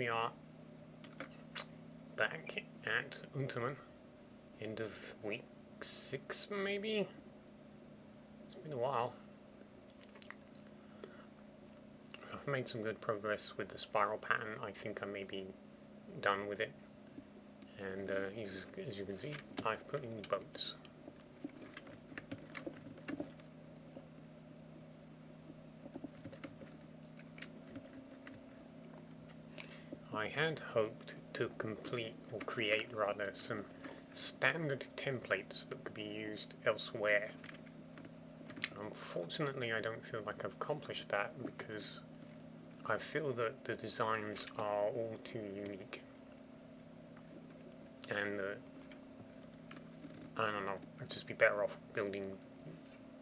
we are back at Unterman, end of week 6 maybe? It's been a while. I've made some good progress with the spiral pattern. I think I may be done with it. And as you can see, I've put in boats. I had hoped to complete, or create rather, some standard templates that could be used elsewhere. Unfortunately, I don't feel like I've accomplished that because I feel that the designs are all too unique. And I don't know, I'd just be better off building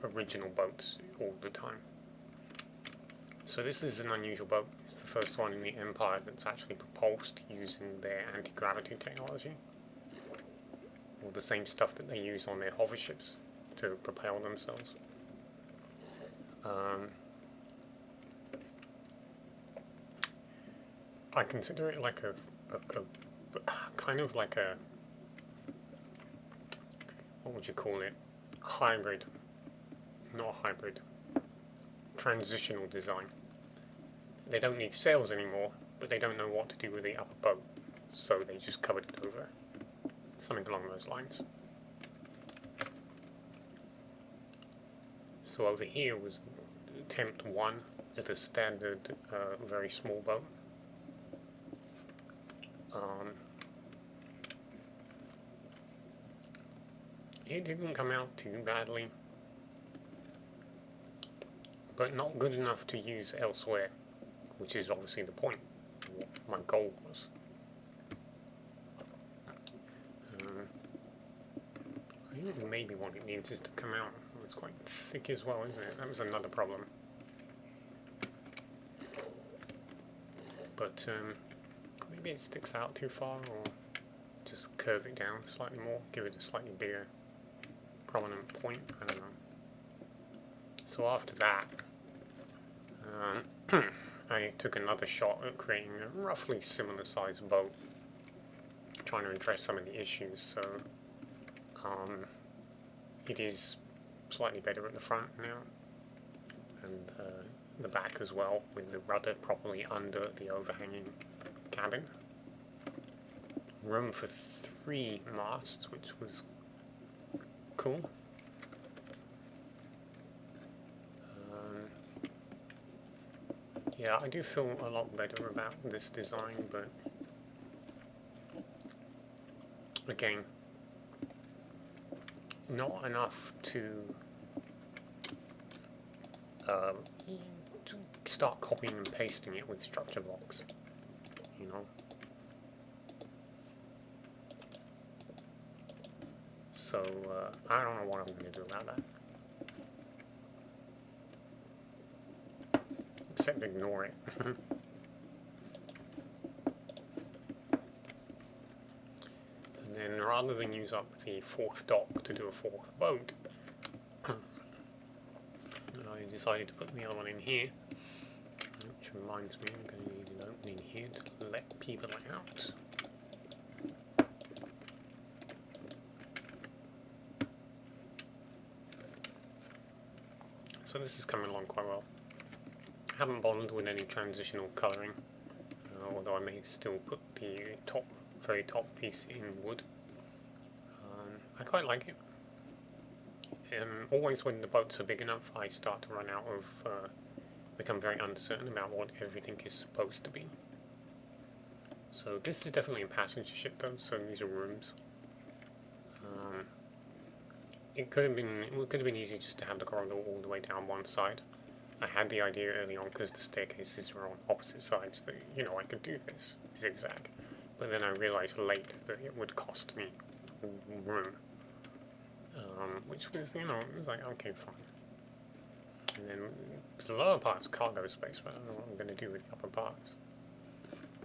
original boats all the time. So this is an unusual boat. It's the first one in the Empire that's actually propulsed using their anti-gravity technology. Or the same stuff that they use on their hover ships to propel themselves. I consider it like a kind of like a, what would you call it? Hybrid. Not a hybrid. Transitional design. They don't need sails anymore, but they don't know what to do with the upper boat, so they just covered it over. Something along those lines. So over here was attempt 1 at a standard, very small boat. It didn't come out too badly, but not good enough to use elsewhere, which is obviously the point, what my goal was. I think maybe what it needs is to come out. It's quite thick as well, isn't it? That was another problem. But maybe it sticks out too far, or just curve it down slightly more, give it a slightly bigger prominent point, I don't know. So after that, I took another shot at creating a roughly similar sized boat, trying to address some of the issues. So it is slightly better at the front now, and the back as well, with the rudder properly under the overhanging cabin. Room for 3 masts, which was cool. Yeah, I do feel a lot better about this design, but again, not enough to start copying and pasting it with structure blocks, you know. So I don't know what I'm going to do about that. Except ignore it. And then rather than use up the 4th dock to do a 4th boat, I decided to put the other one in here, which reminds me I'm going to need an opening here to let people out. So this is coming along quite well. I haven't bothered with any transitional colouring, although I may still put the very top piece in wood. I quite like it. Always when the boats are big enough, I start to run out of, become very uncertain about what everything is supposed to be. So this is definitely a passenger ship though, so these are rooms. It could have been easy just to have the corridor all the way down one side. I had the idea early on because the staircases were on opposite sides that, you know, I could do this zigzag. But then I realised late that it would cost me room. Which was, you know, it was like, okay, fine. And then the lower part's cargo space, but I don't know what I'm going to do with the upper parts.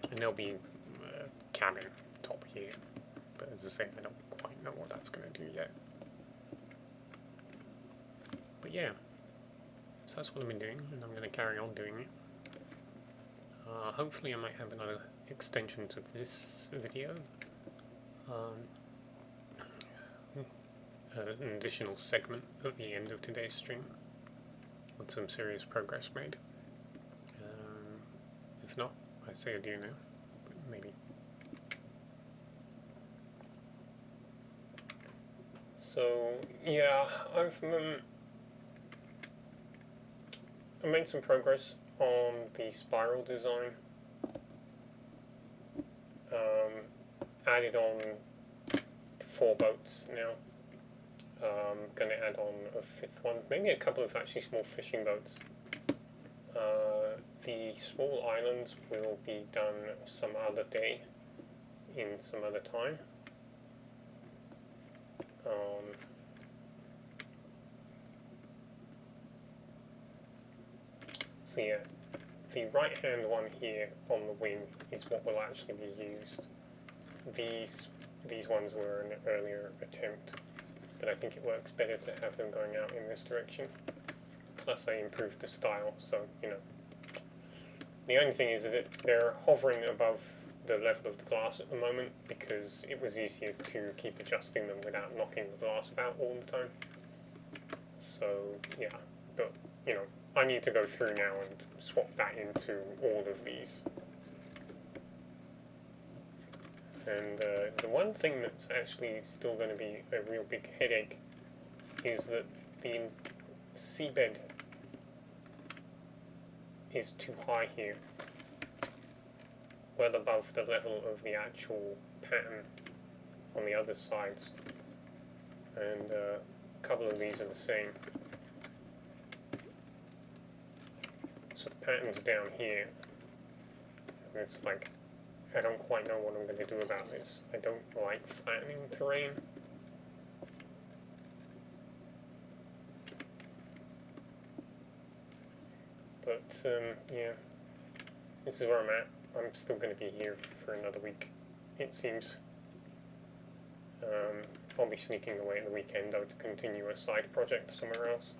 And there'll be a cabin top here. But as I say, I don't quite know what that's going to do yet. But yeah. So that's what I've been doing, and I'm going to carry on doing it. Hopefully I might have another extension to this video. An additional segment at the end of today's stream with some serious progress made. If not, I say adieu now, but maybe. So yeah, I've I made some progress on the spiral design. Added on 4 boats now. Gonna add on a 5th one, maybe a couple of actually small fishing boats. The small islands will be done some other day, in some other time. So yeah, the right hand one here on the wing is what will actually be used. These ones were an earlier attempt, but I think it works better to have them going out in this direction. Plus I improved the style, so you know. The only thing is that they're hovering above the level of the glass at the moment because it was easier to keep adjusting them without knocking the glass about all the time. So yeah, but you know, I need to go through now and swap that into all of these. And the one thing that's actually still going to be a real big headache is that the seabed is too high here, well above the level of the actual pattern on the other sides, and a couple of these are the same. So the pattern's down here, and it's like, I don't quite know what I'm going to do about this. I don't like flattening terrain. But yeah, this is where I'm at. I'm still going to be here for another week, it seems. I'll be sneaking away at the weekend though to continue a side project somewhere else.